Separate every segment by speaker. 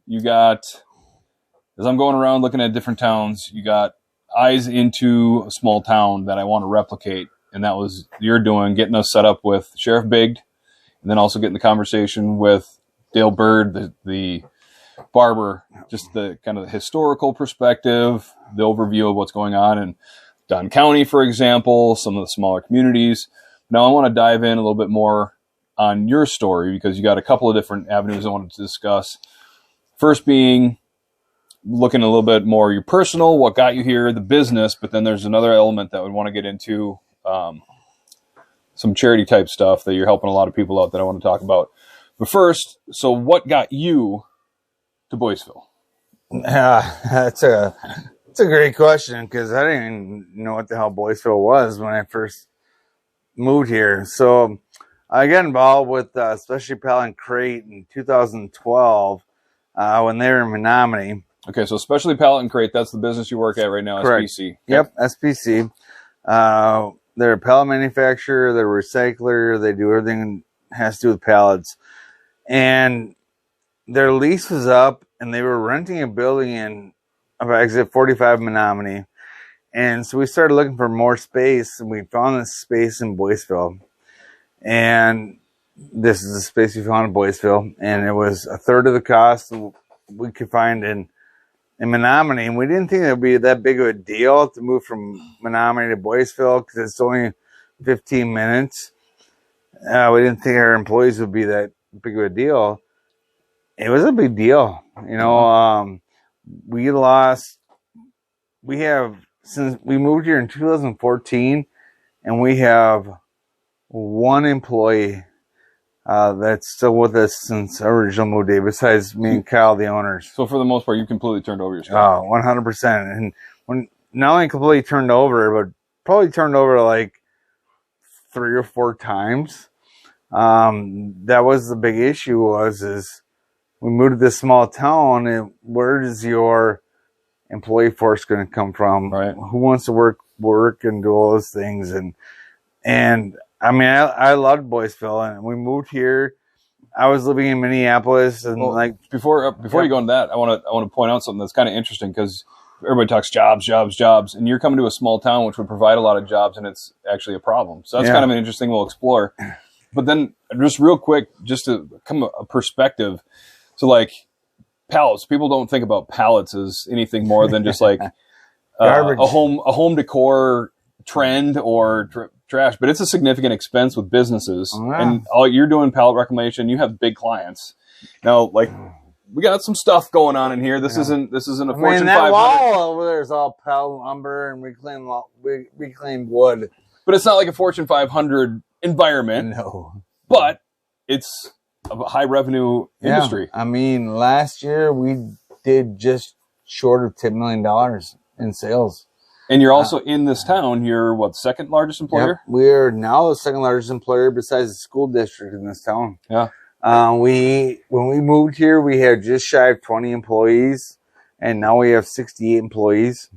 Speaker 1: you got, as I'm going around looking at different towns, you got eyes into a small town that I want to replicate. And that was you're doing, getting us set up with Sheriff Bigd, and then also getting the conversation with Dale Bird, the barber, just the kind of the historical perspective, the overview of what's going on in Don County, for example, some of the smaller communities. Now I want to dive in a little bit more on your story because you got a couple of different avenues I wanted to discuss. First being looking a little bit more your personal, what got you here, the business, but then there's another element that we want to get into, some charity type stuff that you're helping a lot of people out that I want to talk about. But first, so what got you to Boyceville?
Speaker 2: That's a great question because I didn't even know what the hell Boyceville was when I first moved here. So I got involved with especially Pallet Crate in 2012 when they were in Menominee.
Speaker 1: Okay, so especially Pallet and Crate, that's the business you work at right now,
Speaker 2: Correct.
Speaker 1: SPC. Okay.
Speaker 2: Yep, SPC. They're a pallet manufacturer, they're a recycler, they do everything that has to do with pallets. And their lease was up, and they were renting a building in exit 45 Menominee. And so we started looking for more space, and we found this space in Boyceville. And this is the space we found in Boyceville, and it was a third of the cost we could find in Menominee. And we didn't think it would be that big of a deal to move from Menominee to Boyceville because it's only 15 minutes. We didn't think our employees would be that big of a deal. It was a big deal. You know, since we moved here in 2014, and we have one employee that's still with us since our original move day, besides me and Kyle, the owners.
Speaker 1: So for the most part, you completely turned over your stuff.
Speaker 2: Oh, 100%. And when not only completely turned over, but probably turned over like 3 or 4 times. That was the big issue is we moved to this small town, and where is your employee force going to come from?
Speaker 1: Right.
Speaker 2: Who wants to work and do all those things? And I mean, I loved Boyceville, and we moved here. I was living in Minneapolis, and
Speaker 1: before you go into that, I want to point out something that's kind of interesting because everybody talks jobs, and you're coming to a small town which would provide a lot of jobs, and it's actually a problem. So that's kind of an interesting we'll explore. But then, just real quick, just to come a perspective, so like pallets, people don't think about pallets as anything more than just like a home decor trend or trash, but it's a significant expense with businesses. Oh, yeah. And all you're doing pallet reclamation, you have big clients. Now, like we got some stuff going on in here. This isn't a Fortune 500.
Speaker 2: That wall over there is all pallet lumber and reclaimed wood.
Speaker 1: But it's not like a Fortune 500 environment.
Speaker 2: No.
Speaker 1: But it's a high revenue industry.
Speaker 2: I mean, last year we did just short of $10 million in sales.
Speaker 1: And you're also in this town. You're what, second largest employer?
Speaker 2: Yep. We're now the second largest employer besides the school district in this town.
Speaker 1: Yeah.
Speaker 2: When we moved here, we had just shy of 20 employees, and now we have 68 employees.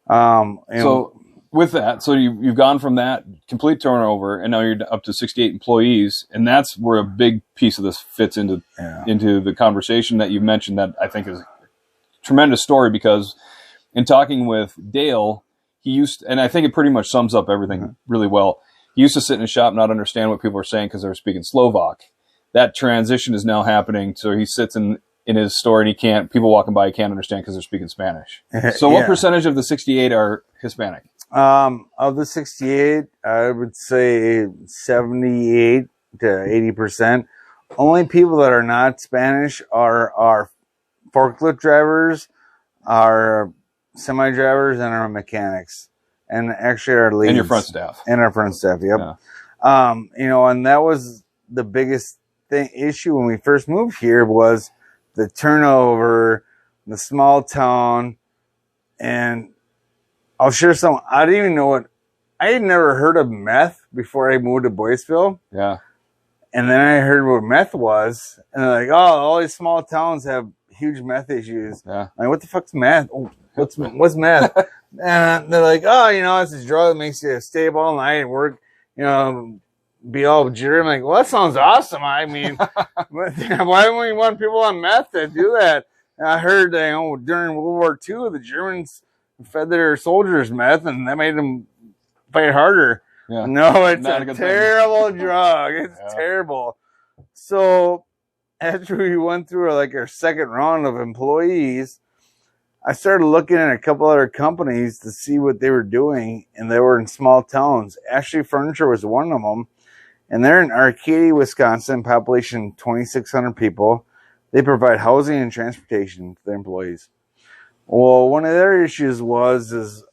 Speaker 1: So with that, so you've gone from that complete turnover, and now you're up to 68 employees, and that's where a big piece of this fits into the conversation that you mentioned that I think is a tremendous story because in talking with Dale, and I think it pretty much sums up everything really well. He used to sit in a shop, not understand what people were saying because they were speaking Slovak. That transition is now happening. So he sits in his store and people walking by, he can't understand because they're speaking Spanish. So what percentage of the 68 are Hispanic?
Speaker 2: Of the 68, I would say 78 to 80%. Only people that are not Spanish are our forklift drivers, our semi-drivers, and our mechanics, and actually our leads.
Speaker 1: And your front staff.
Speaker 2: And our front staff, yep. Yeah. And that was the biggest issue when we first moved here was the turnover, the small town, and I'll share some. I didn't even know I had never heard of meth before I moved to Boyceville. Yeah. And then I heard what meth was, and they're like, oh, all these small towns have huge meth issues. Yeah. Like, what the fuck's meth? Oh, what's meth? And they're like, oh, it's this drug that makes you stay up all night and work, be all jittery. I'm like, well, that sounds awesome. I mean, why don't we want people on meth to do that? And I heard, during World War II, the Germans fed their soldiers meth, and that made them fight harder.
Speaker 1: Yeah.
Speaker 2: No, it's
Speaker 1: Not
Speaker 2: a
Speaker 1: a good
Speaker 2: terrible drug. It's
Speaker 1: Yeah.
Speaker 2: terrible. So after we went through like our second round of employees, I started looking at a couple other companies to see what they were doing, and they were in small towns. Ashley Furniture was one of them, and they're in Arcadia, Wisconsin, population 2,600 people. They provide housing and transportation to their employees. Well, one of their issues was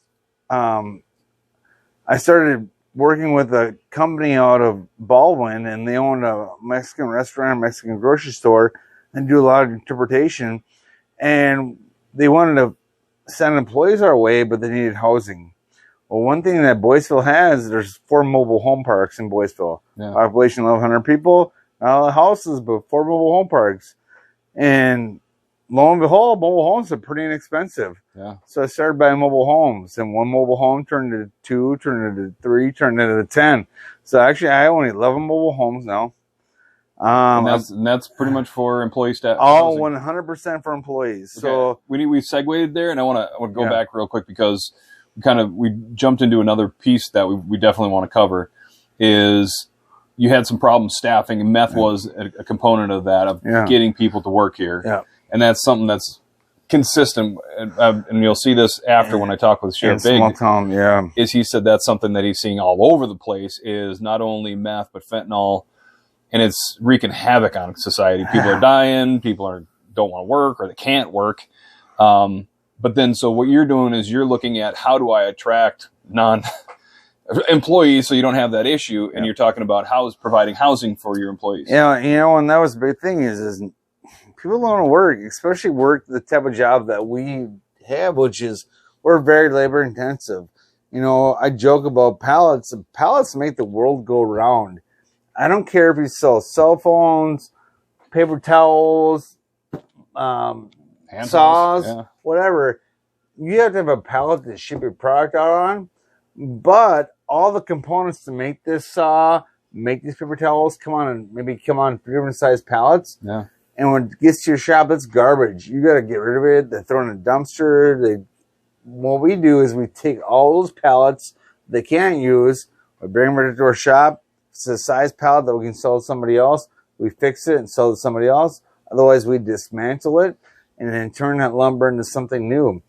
Speaker 2: I started working with a company out of Baldwin, and they owned a Mexican restaurant, Mexican grocery store, and do a lot of interpretation. And they wanted to send employees our way, but they needed housing. Well, one thing that Boyceville has, there's 4 mobile home parks in Boyceville.
Speaker 1: Yeah.
Speaker 2: Population 1,100 people, not all the houses, but 4 mobile home parks. And lo and behold, mobile homes are pretty inexpensive.
Speaker 1: Yeah.
Speaker 2: So I started buying mobile homes, and one mobile home turned into 2, turned into 3, turned into 10. So actually, I own 11 mobile homes now.
Speaker 1: And that's pretty much for employee staff.
Speaker 2: All 100% for employees.
Speaker 1: Okay.
Speaker 2: So
Speaker 1: we segued there, and I want to go back real quick because we jumped into another piece that we definitely want to cover. Is you had some problems staffing, and meth was a component of that, of getting people to work here.
Speaker 2: Yeah.
Speaker 1: And that's something that's consistent, and you'll see this after when I talk with Sheriff Big.
Speaker 2: Small town,
Speaker 1: is he said that's something that he's seeing all over the place, is not only meth but fentanyl, and it's wreaking havoc on society. People are dying, people don't want to work, or they can't work. But then, so what you're doing is you're looking at how do I attract employees so you don't have that issue, and you're talking about providing housing for your employees.
Speaker 2: Yeah, and that was the big thing is people don't want to work, especially work the type of job that we have, which is we're very labor intensive. I joke about pallets. Pallets make the world go round. I don't care if you sell cell phones, paper towels, saws, whatever. You have to have a pallet to ship your product out on. But all the components to make this saw, make these paper towels, come on 3 different size pallets.
Speaker 1: Yeah.
Speaker 2: And when it gets to your shop, it's garbage. You got to get rid of it. They throw it in a dumpster. What we do is we take all those pallets they can't use, we bring them to our shop. It's a size pallet that we can sell to somebody else. We fix it and sell it to somebody else. Otherwise, we dismantle it and then turn that lumber into something new.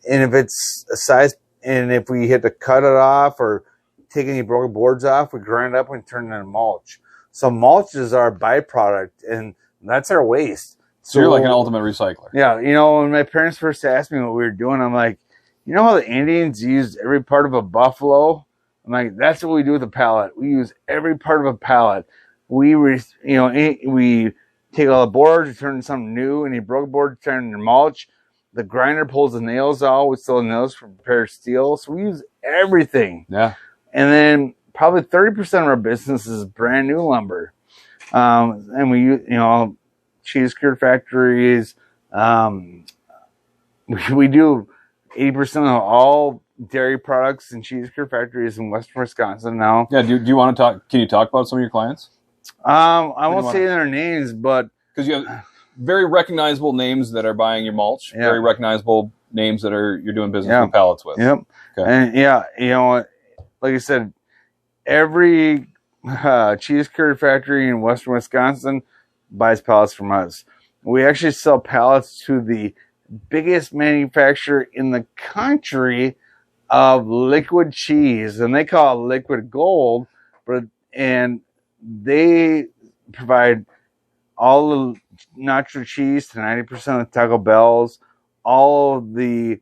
Speaker 2: And if it's a size, and if we had to cut it off or take any broken boards off, we grind it up and turn it into mulch. So mulch is our byproduct, and that's our waste.
Speaker 1: So you're like an ultimate recycler.
Speaker 2: Yeah. When my parents first asked me what we were doing, I'm like, you know how the Indians used every part of a buffalo? I'm like, that's what we do with a pallet. We use every part of a pallet. We take all the boards, we turn into something new, and broken boards turn into mulch. The grinder pulls the nails out. We sell the nails for prepared steel. So we use everything.
Speaker 1: Yeah.
Speaker 2: And then probably 30% of our business is brand new lumber. And we use, cheese curd factories. We do 80% of all dairy products and cheese curd factories in western Wisconsin now.
Speaker 1: Yeah. Do you want to talk? Can you talk about some of your clients?
Speaker 2: I won't say their names, but
Speaker 1: because you have very recognizable names that are buying your mulch. Yeah. Very recognizable names that you're doing business with pallets with.
Speaker 2: Yep. Okay. And like I said, every cheese curd factory in western Wisconsin buys pallets from us. We actually sell pallets to the biggest manufacturer in the country of liquid cheese, and they call it liquid gold, and they provide all the nacho cheese to 90% of Taco Bell's, all of the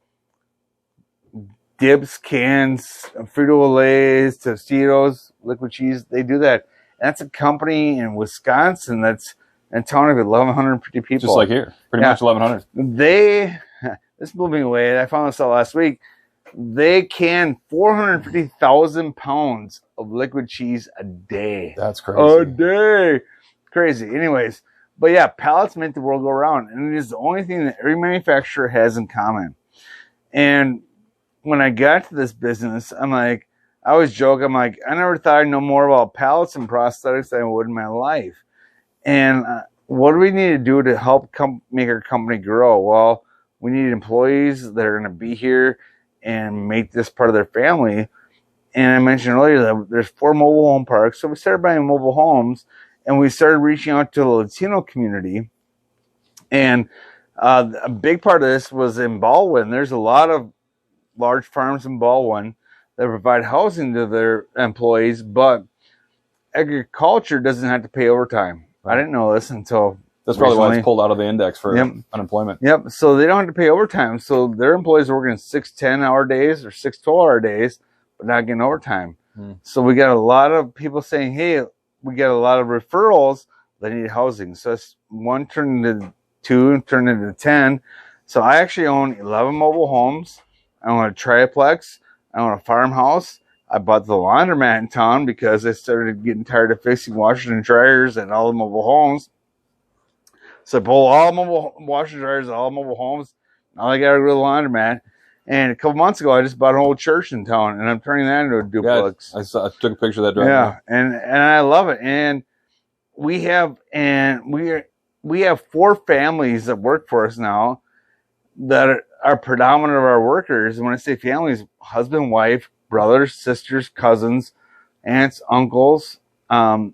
Speaker 2: dips, cans, Frito-Lays, Tostitos, liquid cheese. They do that. And that's a company in Wisconsin that's in a town of 1,150 people.
Speaker 1: Just like here. Pretty much 1,100.
Speaker 2: This blew me away. I found this out last week. They can 450,000 pounds of liquid cheese a day.
Speaker 1: That's crazy.
Speaker 2: A day. Crazy. Anyways, but yeah, pallets make the world go around. And it is the only thing that every manufacturer has in common. And when I got to this business, I'm like, I always joke, I'm like, I never thought I'd know more about pallets and prosthetics than I would in my life. And what do we need to do to help make our company grow? Well, we need employees that are going to be here and make this part of their family. And I mentioned earlier that there's 4 mobile home parks. So we started buying mobile homes, and we started reaching out to the Latino community. And a big part of this was in Baldwin. There's a lot of large farms in Baldwin that provide housing to their employees, but agriculture doesn't have to pay overtime. Right. I didn't know this until
Speaker 1: that's probably why it's pulled out of the index for unemployment.
Speaker 2: Yep. So they don't have to pay overtime. So their employees are working 6 10-hour days or 6 12-hour days, but not getting overtime. So we got a lot of people saying, hey, we got a lot of referrals that need housing. So that's 1 turned into 2 and turned into 10. So I actually own 11 mobile homes. I own a triplex. I own a farmhouse. I bought the laundromat in town because I started getting tired of fixing washers and dryers at all the mobile homes. So I pulled all mobile washers and dryers at all mobile homes. Now I got to go to the laundromat. And a couple months ago, I just bought an old church in town, and I'm turning that into a duplex.
Speaker 1: Yeah, I took a picture of that.
Speaker 2: Yeah, and I love it. And we have 4 families that work for us now that are predominant of our workers. And when I say families, husband, wife, brothers, sisters, cousins, aunts, uncles. Of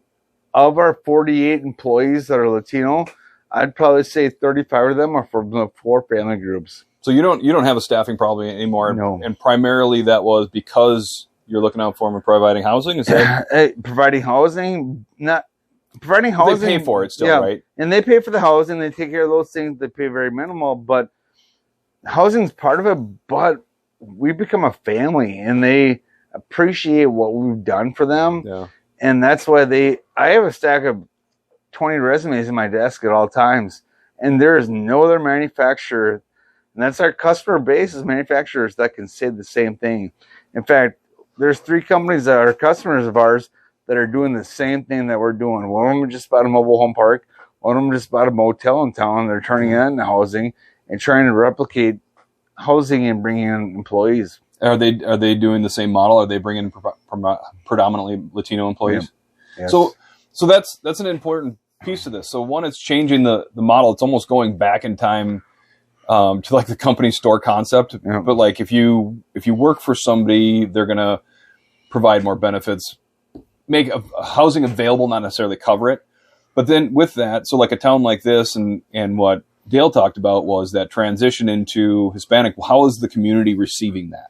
Speaker 2: our 48 employees that are Latino, I'd probably say 35 of them are from the 4 family groups.
Speaker 1: So you don't have a staffing problem anymore.
Speaker 2: No.
Speaker 1: And primarily that was because you're looking out for them and providing housing? Is that
Speaker 2: providing housing? Not providing housing.
Speaker 1: They pay for it still, right?
Speaker 2: And they pay for the housing. They take care of those things. They pay very minimal, but housing's part of it. But we become a family, and they appreciate what we've done for them.
Speaker 1: Yeah.
Speaker 2: And that's why I have a stack of 20 resumes in my desk at all times. And there is no other manufacturer, and that's our customer base, is manufacturers that can say the same thing. In fact, there's 3 companies that are customers of ours that are doing the same thing that we're doing. One of them just bought a mobile home park. One of them just bought a motel in town. They're turning it into housing and trying to replicate housing and bringing in employees.
Speaker 1: Are they doing the same model? Are they bringing predominantly Latino employees?
Speaker 2: Yeah. Yes.
Speaker 1: So that's an important piece of this. So one, it's changing the model. It's almost going back in time to like the company store concept.
Speaker 2: Yeah.
Speaker 1: But like if you work for somebody, they're gonna provide more benefits, make housing available, not necessarily cover it. But then with that, so like a town like this, and what Dale talked about was that transition into Hispanic. How is the community receiving that?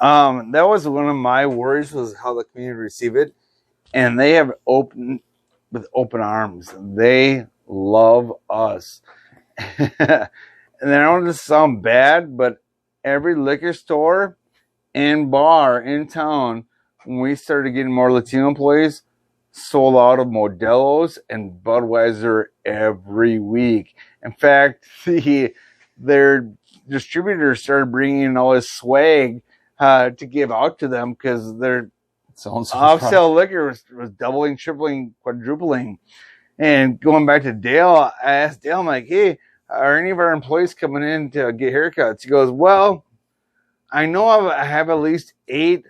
Speaker 2: That was one of my worries, was how the community receive it. And they have open arms. They love us. And I don't want to sound bad, but every liquor store and bar in town, when we started getting more Latino employees, sold out of Modelo's and Budweiser every week. In fact, their distributors started bringing in all this swag to give out to them because their off-sale liquor was doubling, tripling, quadrupling. And going back to Dale, I asked Dale, I'm like, hey, are any of our employees coming in to get haircuts? He goes, well, I know I have at least 8,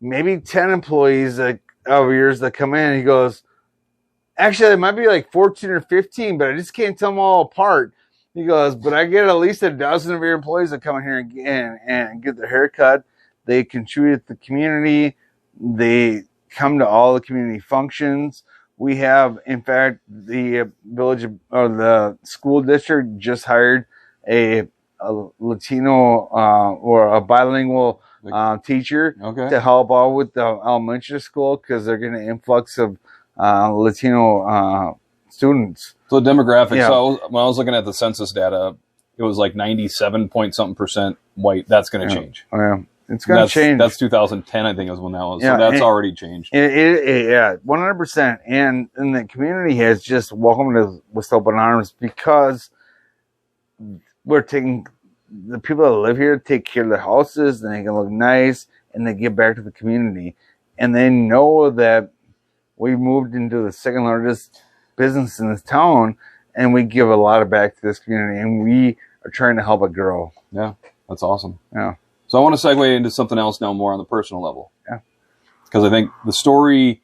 Speaker 2: maybe 10 employees of yours that come in. He goes, actually, it might be like 14 or 15, but I just can't tell them all apart. He goes, but I get at least a dozen of your employees that come in here and get their hair cut. They contribute to the community. They come to all the community functions. We have, in fact, the the school district just hired a Latino or a bilingual teacher to help out with the elementary school because they're getting an influx of Latino students.
Speaker 1: So demographics. Yeah. So when I was looking at the census data, it was like 97% white. That's going to change.
Speaker 2: Oh, yeah. It's going to change.
Speaker 1: That's 2010, I think, is when that was. Yeah, so that's already changed.
Speaker 2: Yeah, 100%. And the community has just welcomed us with open arms because we're taking the people that live here take care of their houses, and they can look nice, and they give back to the community. And they know that we moved into the second largest business in this town, and we give a lot of back to this community, and we are trying to help it grow.
Speaker 1: Yeah, that's awesome.
Speaker 2: Yeah.
Speaker 1: So I want to segue into something else now, more on the personal level.
Speaker 2: Yeah.
Speaker 1: because I think the story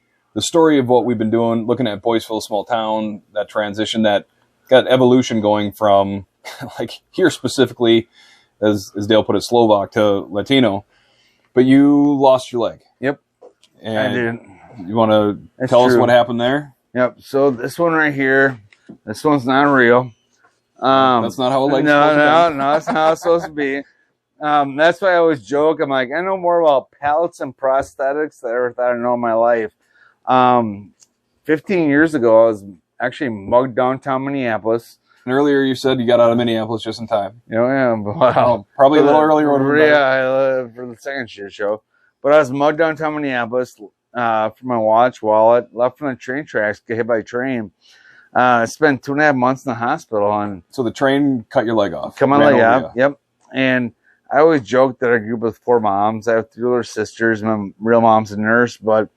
Speaker 1: of what we've been doing, looking at Boyceville, small town, that transition, that got evolution going from like here specifically, as Dale put it, Slovak to Latino, but you lost your leg.
Speaker 2: Yep.
Speaker 1: And
Speaker 2: I did.
Speaker 1: You want to tell us what happened there?
Speaker 2: Yep. So this one right here, this one's not real.
Speaker 1: That's not how a leg's supposed to be.
Speaker 2: No, that's not how it's supposed to be. That's why I always joke. I'm like, I know more about pallets and prosthetics than I ever thought I know in my life. 15 years ago, I was actually mugged downtown Minneapolis.
Speaker 1: And earlier you said you got out of Minneapolis just in time.
Speaker 2: Yeah, well,
Speaker 1: probably a little earlier.
Speaker 2: For the second show. But I was mugged downtown Minneapolis for my wallet, left from the train tracks, get hit by a train. I spent 2.5 months in the hospital. And
Speaker 1: so the train cut your leg off.
Speaker 2: Cut my leg off, yep. And I always joke that I grew up with 4 moms. I have 3 older sisters. My real mom's a nurse, but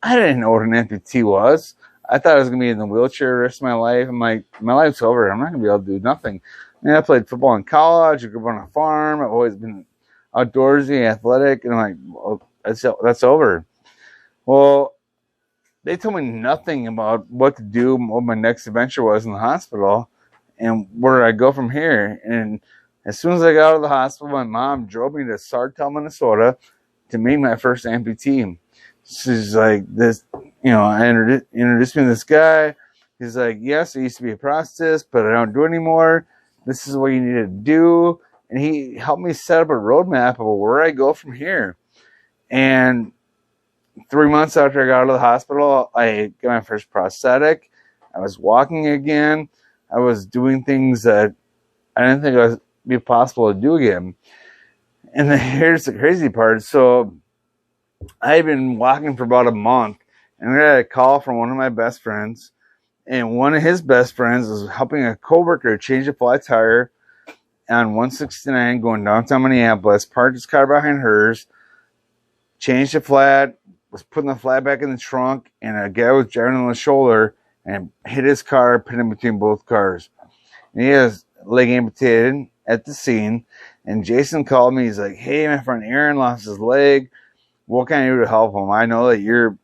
Speaker 2: I didn't know what an amputee was. I thought I was going to be in the wheelchair the rest of my life. I'm like, my life's over. I'm not going to be able to do nothing. I played football in college. I grew up on a farm. I've always been outdoorsy, athletic. And I'm like, well, that's over. Well, they told me nothing about what to do, what my next adventure was in the hospital, and where I go from here. And as soon as I got out of the hospital, my mom drove me to Sartell, Minnesota to meet my first amputee. She's like, this, I introduced me to this guy. He's like, yes, I used to be a prosthetist, but I don't do it anymore. This is what you need to do. And he helped me set up a roadmap of where I go from here. And 3 months after I got out of the hospital, I got my first prosthetic. I was walking again. I was doing things that I didn't think it would be possible to do again. And then here's the crazy part. So I had been walking for about a month, and I got a call from one of my best friends. And one of his best friends was helping a coworker change a flat tire on 169 going downtown Minneapolis, parked his car behind hers, changed the flat, was putting the flat back in the trunk, and a guy was driving on the shoulder and hit his car, put in between both cars. And he has leg amputated at the scene. And Jason called me. He's like, hey, my friend Aaron lost his leg. What can I do to help him? I know that you're,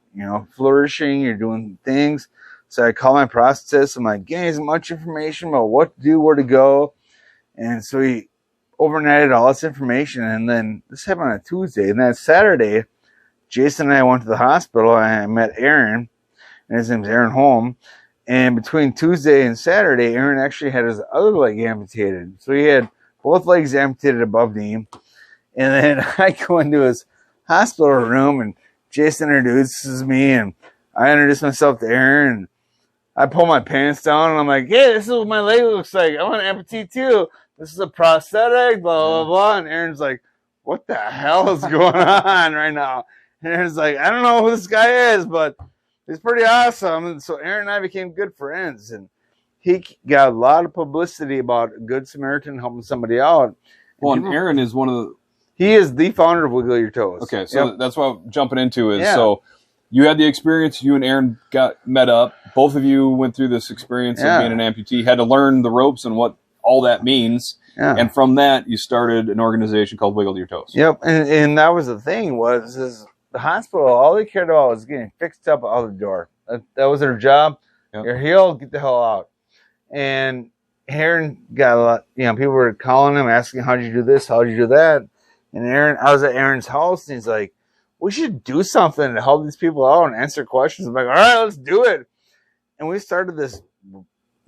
Speaker 2: flourishing, you're doing things. So I call my prosthetist. I'm like, getting as much information about what to do, where to go. And so he overnighted all this information. And then this happened on a Tuesday. And then Saturday, Jason and I went to the hospital, and I met Aaron, and his name's Aaron Holm. And between Tuesday and Saturday, Aaron actually had his other leg amputated. So he had both legs amputated above knee. And then I go into his hospital room, and Jason introduces me, and I introduce myself to Aaron. And I pull my pants down, and I'm like, hey, this is what my leg looks like. I want an amputee too. This is a prosthetic, blah, blah, blah. And Aaron's like, what the hell is going on right now? And Aaron's like, I don't know who this guy is, but he's pretty awesome. And so Aaron and I became good friends. And he got a lot of publicity about a good Samaritan helping somebody out.
Speaker 1: Well, and Aaron is
Speaker 2: he is the founder of Wiggle Your Toes.
Speaker 1: Okay, so that's what I'm jumping into is, so you had the experience, you and Aaron got met up. Both of you went through this experience of being an amputee, had to learn the ropes and what all that means. Yeah. And from that, you started an organization called Wiggle Your Toes.
Speaker 2: Yep, and that was the thing is the hospital, all they cared about was getting fixed up out the door. That was their job. Yep. You're healed, get the hell out. And Aaron got a lot, people were calling him, asking, how'd you do this? How'd you do that? And I was at Aaron's house, and he's like, we should do something to help these people out and answer questions. I'm like, all right, let's do it. And we started this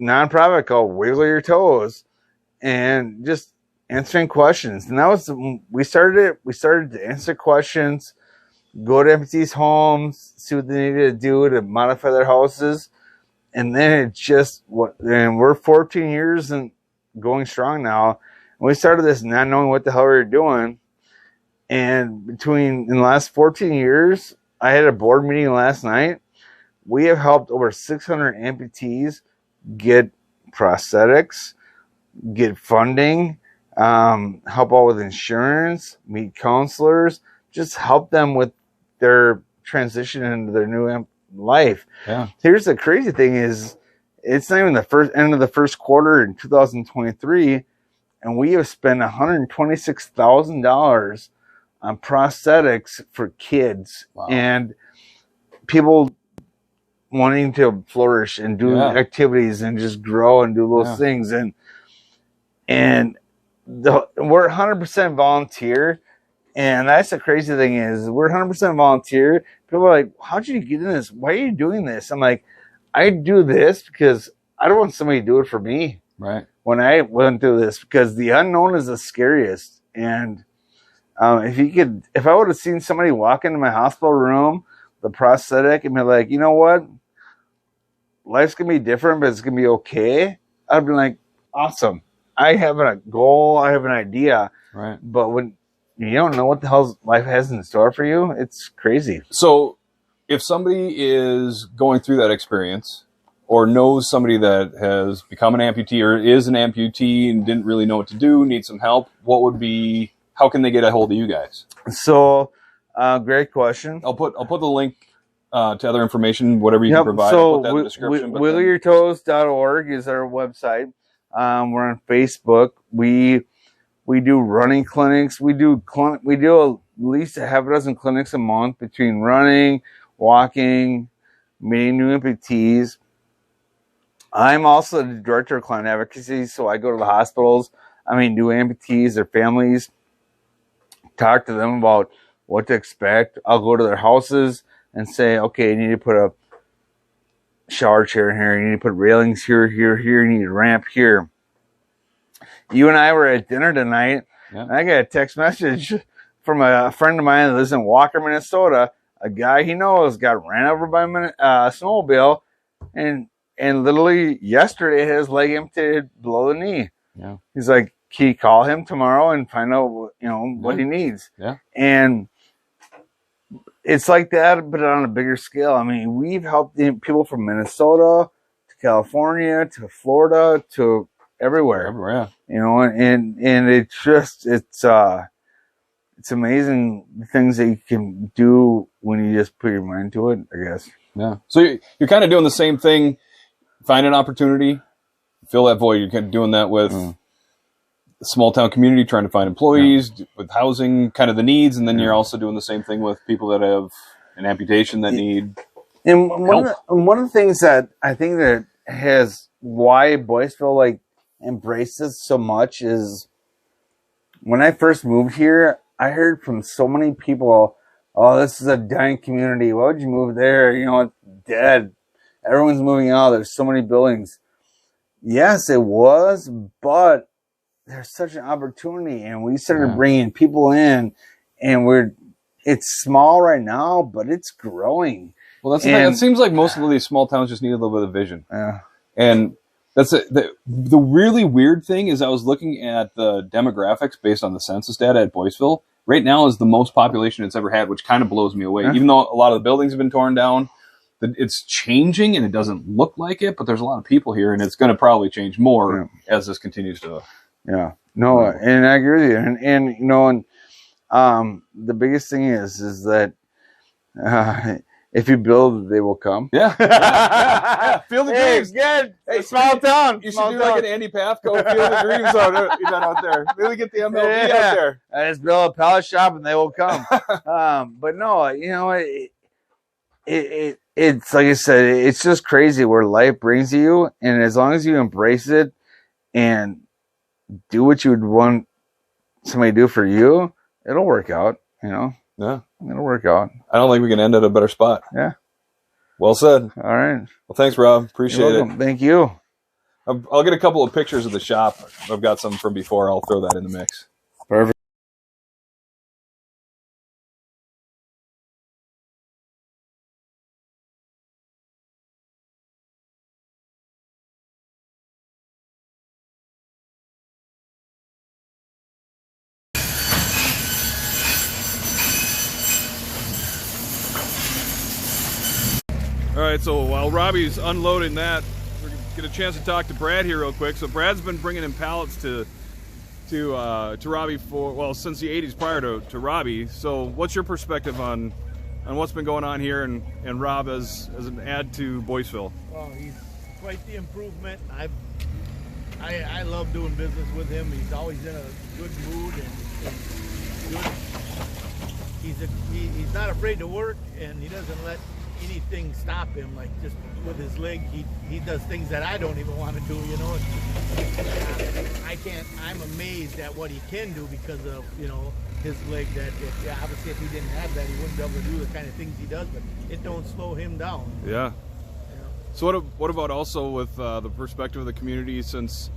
Speaker 2: nonprofit called Wiggle Your Toes, and just answering questions. And that was, we started it. We started to answer questions, go to amputees' homes, see what they needed to do to modify their houses. And then it just, and we're 14 years and going strong now. And we started this not knowing what the hell we were doing. And in the last 14 years, I had a board meeting last night. We have helped over 600 amputees get prosthetics, get funding, help out with insurance, meet counselors, just help them with their transition into their new life. Yeah. Here's the crazy thing is, it's not even the end of the first quarter in 2023, and we have spent $126,000 prosthetics for kids
Speaker 1: Wow.
Speaker 2: and people wanting to flourish and do activities and just grow and do those things. And we're 100% volunteer. And that's the crazy thing is we're 100% volunteer. People are like, how'd you get in this? Why are you doing this? I'm like, I do this because I don't want somebody to do it for me.
Speaker 1: Right.
Speaker 2: When I went through this, because the unknown is the scariest. And if I would have seen somebody walk into my hospital room, the prosthetic, and be like, you know what? Life's going to be different, but it's going to be okay. I'd be like, awesome. I have a goal. I have an idea.
Speaker 1: Right.
Speaker 2: But when you don't know what the hell life has in store for you, it's crazy.
Speaker 1: So if somebody is going through that experience or knows somebody that has become an amputee or is an amputee and didn't really know what to do, needs some help, how can they get a hold of you guys?
Speaker 2: So, great question.
Speaker 1: I'll put the link to other information, whatever you can provide.
Speaker 2: So,
Speaker 1: I'll put that in the description.
Speaker 2: wiggleyourtoes.org is our website. We're on Facebook. We do running clinics. We do at least a half a dozen clinics a month between running, walking, meeting new amputees. I'm also the director of client advocacy, so I go to the hospitals. New amputees, their families, talk to them about what to expect. I'll go to their houses and say, okay, you need to put a shower chair in here. You need to put railings here. You need a ramp here. You and I were at dinner tonight, and I got a text message from a friend of mine that lives in Walker, Minnesota. A guy he knows got ran over by a snowmobile, and literally yesterday his leg amputated below the knee.
Speaker 1: Yeah.
Speaker 2: He's like, can you call him tomorrow and find out what he needs?
Speaker 1: Yeah.
Speaker 2: And it's like that, but on a bigger scale. We've helped people from Minnesota to California to Florida to everywhere. And it's amazing the things that you can do when you just put your mind to it, I guess.
Speaker 1: Yeah. So you're kind of doing the same thing, find an opportunity, fill that void. You're kind of doing that with the small town community, trying to find employees, with housing, kind of the needs, and then you're also doing the same thing with people that have an amputation that need
Speaker 2: and
Speaker 1: help.
Speaker 2: One of the things that I think that has why Boyceville embraces so much is when I first moved here, I heard from so many people, oh, this is a dying community. Why would you move there? It's dead. Everyone's moving out. There's so many buildings. Yes, it was, but there's such an opportunity, and we started bringing people in, and it's small right now, but it's growing.
Speaker 1: Well, that's the thing. It seems like most of these small towns just need a little bit of vision.
Speaker 2: Yeah.
Speaker 1: And that's it. The really weird thing is I was looking at the demographics based on the census data at Boyceville. Right now is the most population it's ever had, which kind of blows me away. Even though a lot of the buildings have been torn down, it's changing and it doesn't look like it, but there's a lot of people here, and it's going to probably change more as this continues to.
Speaker 2: Yeah. No, and I agree with you. And the biggest thing is that if you build, they will come.
Speaker 1: Yeah. Feel the dreams.
Speaker 2: Good. Hey, small town.
Speaker 1: You should do like an Andy Pathco, feel the dreams out there. Really get the MLB out there.
Speaker 2: I just build a pallet shop and they will come. But no, it's like I said, it's just crazy where life brings you, and as long as you embrace it and do what you would want somebody to do for you, it'll work out. Yeah, it'll work out.
Speaker 1: I don't think we can end at a better spot.
Speaker 2: Yeah.
Speaker 1: Well said.
Speaker 2: All right.
Speaker 1: Well, thanks, Rob. Appreciate it.
Speaker 2: Thank you.
Speaker 1: I'll get a couple of pictures of the shop. I've got some from before. I'll throw that in the mix.
Speaker 2: Perfect.
Speaker 1: All right, so while Robbie's unloading that, we're gonna get a chance to talk to Brad here real quick. So Brad's been bringing in pallets to Robbie since the 80s prior to Robbie. So what's your perspective on what's been going on here and Rob as an add to Boyceville?
Speaker 3: Well, he's quite the improvement. I love doing business with him. He's always in a good mood and good he's not afraid to work, and he doesn't let anything stop him. Like just with his leg, he does things that I don't even want to do. You know, I can't. I'm amazed at what he can do because of his leg. That obviously if he didn't have that, he wouldn't be able to do the kind of things he does. But it don't slow him down.
Speaker 1: Yeah. So what about also with the perspective of the community, since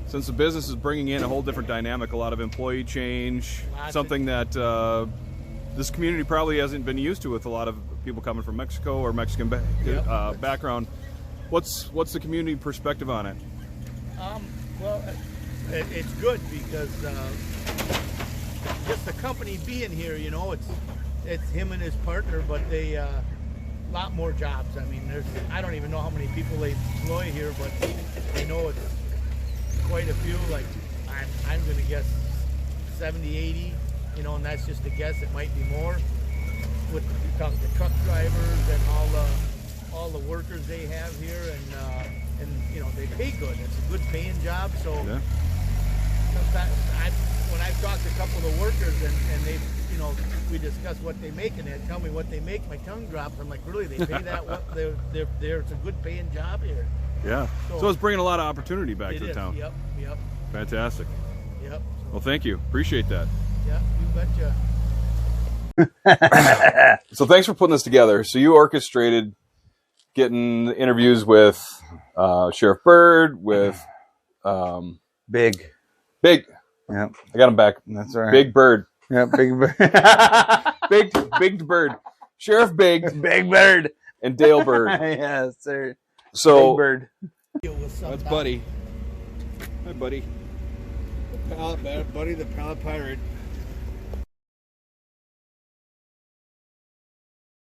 Speaker 1: the business is bringing in a whole different dynamic, a lot of employee change, something that this community probably hasn't been used to with a lot of people coming from Mexico or Mexican background. What's the community perspective on it?
Speaker 3: Well, it's good because just the company being here, it's him and his partner, but they a lot more jobs. I mean, I don't even know how many people they employ here, but I know it's quite a few. Like I'm going to guess 70, 80. And that's just a guess. It might be more with the truck drivers and all the workers they have here, and they pay good. It's a good paying job. So sometimes when I've talked to a couple of the workers and they we discuss what they make and they tell me what they make, my tongue drops. I'm like, really? They pay that? What? It's a good paying job here.
Speaker 1: Yeah. So it's bringing a lot of opportunity back to the town.
Speaker 3: Yep.
Speaker 1: Fantastic.
Speaker 3: Yep.
Speaker 1: Well, thank you. Appreciate that.
Speaker 3: Yeah, you betcha.
Speaker 1: So thanks for putting this together. So you orchestrated getting interviews with Sheriff Bird, with
Speaker 2: Big.
Speaker 1: Yep. I got him back.
Speaker 2: That's right.
Speaker 1: Big Bird.
Speaker 2: Yeah, Big Bird.
Speaker 1: Big Bird. Sheriff Big.
Speaker 2: Big Bird.
Speaker 1: And Dale Bird.
Speaker 2: Yes, sir.
Speaker 1: So
Speaker 2: Big Bird.
Speaker 1: That's Buddy. Hi, Buddy.
Speaker 3: Buddy, the Pallet Pirate.